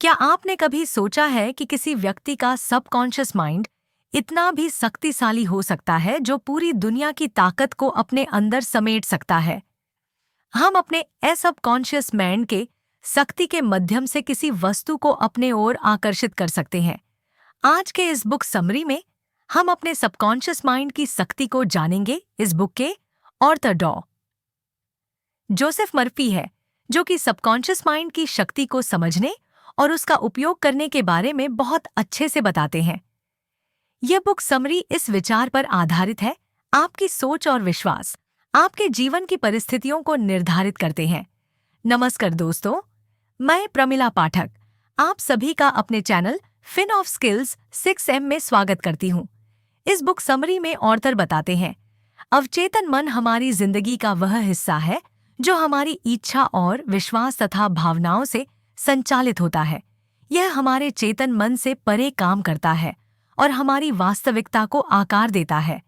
क्या आपने कभी सोचा है कि किसी व्यक्ति का सबकॉन्शियस माइंड इतना भी शक्तिशाली हो सकता है जो पूरी दुनिया की ताकत को अपने अंदर समेट सकता है? हम अपने सबकॉन्शियस माइंड के शक्ति के माध्यम से किसी वस्तु को अपने ओर आकर्षित कर सकते हैं। आज के इस बुक समरी में हम अपने सबकॉन्शियस माइंड की शक्ति को जानेंगे। इस बुक के ऑथर डॉ. जोसेफ मर्फी है, जो कि सबकॉन्शियस माइंड की शक्ति को समझने और उसका उपयोग करने के बारे में बहुत अच्छे से बताते हैं। यह बुक समरी इस विचार पर आधारित है, आपकी सोच और विश्वास आपके जीवन की परिस्थितियों को निर्धारित करते हैं। नमस्कार दोस्तों, मैं प्रमिला पाठक आप सभी का अपने channel fin of skills 6M में स्वागत करती हूँ। इस बुक समरी में ऑथर बताते हैं, अवचेतन मन हमारी जिंदगी का वह हिस्सा है जो हमारी इच्छा और विश्वास तथा भावनाओं से संचालित होता है। यह हमारे चेतन मन से परे काम करता है और हमारी वास्तविकता को आकार देता है।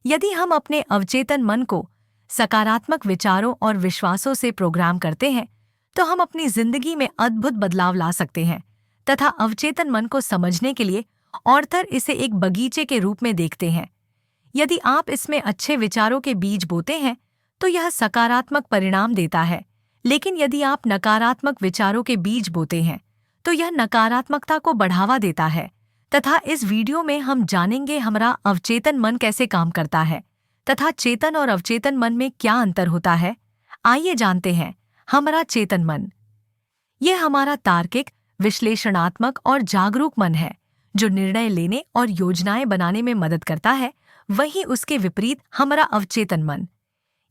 यदि हम अपने अवचेतन मन को सकारात्मक विचारों और विश्वासों से प्रोग्राम करते हैं तो हम अपनी जिंदगी में अद्भुत बदलाव ला सकते हैं। तथा अवचेतन मन को समझने के लिए ऑथर इसे एक बगीचे के रूप में देखते हैं। यदि आप इसमें अच्छे विचारों के बीज बोते हैं तो यह सकारात्मक परिणाम देता है, लेकिन यदि आप नकारात्मक विचारों के बीज बोते हैं तो यह नकारात्मकता को बढ़ावा देता है। तथा इस वीडियो में हम जानेंगे हमारा अवचेतन मन कैसे काम करता है तथा चेतन और अवचेतन मन में क्या अंतर होता है। आइए जानते हैं हमारा चेतन मन। यह हमारा तार्किक, विश्लेषणात्मक और जागरूक मन है जो निर्णय लेने और योजनाएं बनाने में मदद करता है। वहीं उसके विपरीत हमारा अवचेतन मन,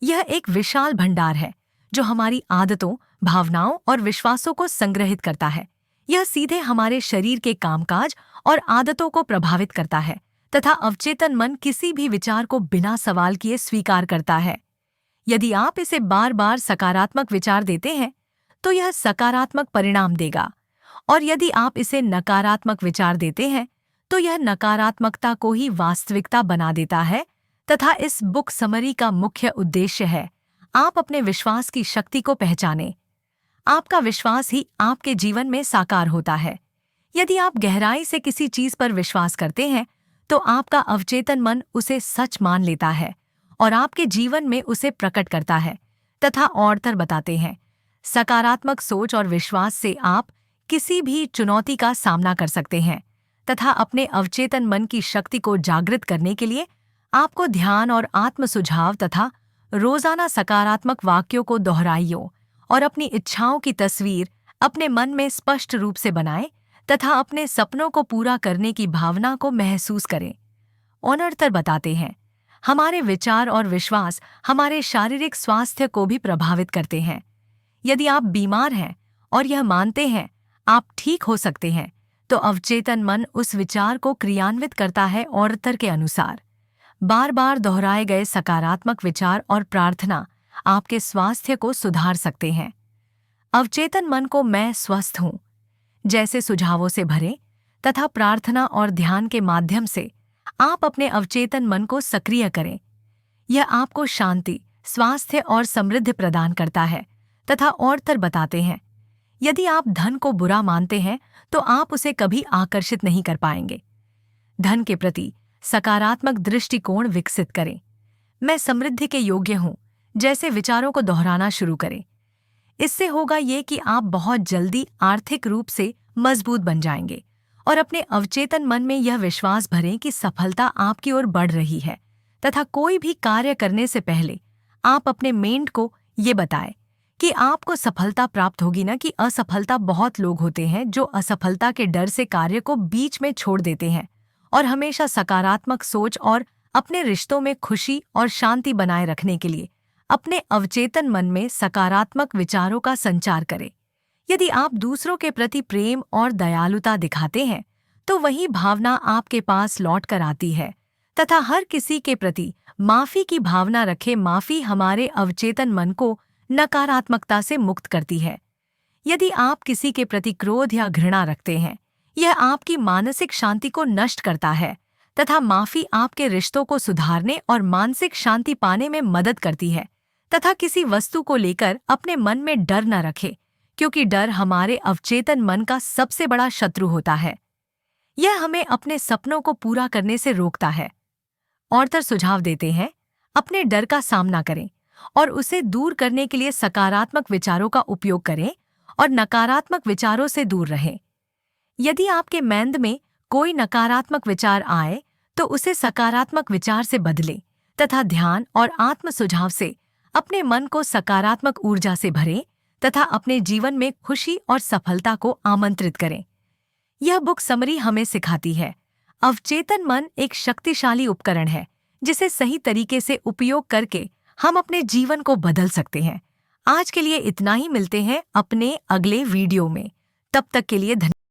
यह एक विशाल भंडार है जो हमारी आदतों, भावनाओं और विश्वासों को संग्रहित करता है। यह सीधे हमारे शरीर के कामकाज और आदतों को प्रभावित करता है तथा अवचेतन मन किसी भी विचार को बिना सवाल किए स्वीकार करता है। यदि आप इसे बार बार सकारात्मक विचार देते हैं तो यह सकारात्मक परिणाम देगा, और यदि आप इसे नकारात्मक विचार देते हैं तो यह नकारात्मकता को ही वास्तविकता बना देता है। तथा इस बुक समरी का मुख्य उद्देश्य है आप अपने विश्वास की शक्ति को पहचानें। आपका विश्वास ही आपके जीवन में साकार होता है। यदि आप गहराई से किसी चीज पर विश्वास करते हैं तो आपका अवचेतन मन उसे सच मान लेता है और आपके जीवन में उसे प्रकट करता है। तथा ऑथर बताते हैं, सकारात्मक सोच और विश्वास से आप किसी भी चुनौती का सामना कर सकते हैं। तथा अपने अवचेतन मन की शक्ति को जागृत करने के लिए आपको ध्यान और आत्म सुझाव तथा रोजाना सकारात्मक वाक्यों को दोहराइए और अपनी इच्छाओं की तस्वीर अपने मन में स्पष्ट रूप से बनाएं तथा अपने सपनों को पूरा करने की भावना को महसूस करें। ऑथर बताते हैं, हमारे विचार और विश्वास हमारे शारीरिक स्वास्थ्य को भी प्रभावित करते हैं। यदि आप बीमार हैं और यह मानते हैं आप ठीक हो सकते हैं तो अवचेतन मन उस विचार को क्रियान्वित करता है। ऑथर के अनुसार बार बार दोहराए गए सकारात्मक विचार और प्रार्थना आपके स्वास्थ्य को सुधार सकते हैं। अवचेतन मन को मैं स्वस्थ हूँ जैसे सुझावों से भरें तथा प्रार्थना और ध्यान के माध्यम से आप अपने अवचेतन मन को सक्रिय करें। यह आपको शांति, स्वास्थ्य और समृद्धि प्रदान करता है। तथा ऑथर बताते हैं, यदि आप धन को बुरा मानते हैं तो आप उसे कभी आकर्षित नहीं कर पाएंगे। धन के प्रति सकारात्मक दृष्टिकोण विकसित करें। मैं समृद्धि के योग्य हूँ जैसे विचारों को दोहराना शुरू करें। इससे होगा ये कि आप बहुत जल्दी आर्थिक रूप से मजबूत बन जाएंगे और अपने अवचेतन मन में यह विश्वास भरें कि सफलता आपकी ओर बढ़ रही है। तथा कोई भी कार्य करने से पहले आप अपने माइंड को ये बताएं कि आपको सफलता प्राप्त होगी, न कि असफलता। बहुत लोग होते हैं जो असफलता के डर से कार्य को बीच में छोड़ देते हैं और हमेशा सकारात्मक सोच और अपने रिश्तों में खुशी और शांति बनाए रखने के लिए अपने अवचेतन मन में सकारात्मक विचारों का संचार करें। यदि आप दूसरों के प्रति प्रेम और दयालुता दिखाते हैं तो वही भावना आपके पास लौट कर आती है। तथा हर किसी के प्रति माफी की भावना रखें। माफी हमारे अवचेतन मन को नकारात्मकता से मुक्त करती है। यदि आप किसी के प्रति क्रोध या घृणा रखते हैं, यह आपकी मानसिक शांति को नष्ट करता है। तथा माफी आपके रिश्तों को सुधारने और मानसिक शांति पाने में मदद करती है। तथा किसी वस्तु को लेकर अपने मन में डर न रखें, क्योंकि डर हमारे अवचेतन मन का सबसे बड़ा शत्रु होता है। यह हमें अपने सपनों को पूरा करने से रोकता है। ऑर्थर सुझाव देते हैं, अपने डर का सामना करें और उसे दूर करने के लिए सकारात्मक विचारों का उपयोग करें और नकारात्मक विचारों से दूर रहें। यदि आपके माइंड में कोई नकारात्मक विचार आए तो उसे सकारात्मक विचार से बदलें तथा ध्यान और आत्म सुझाव से अपने मन को सकारात्मक ऊर्जा से भरें तथा अपने जीवन में खुशी और सफलता को आमंत्रित करें। यह बुक समरी हमें सिखाती है, अवचेतन मन एक शक्तिशाली उपकरण है जिसे सही तरीके से उपयोग करके हम अपने जीवन को बदल सकते हैं। आज के लिए इतना ही, मिलते हैं अपने अगले वीडियो में। तब तक के लिए धन्यवाद।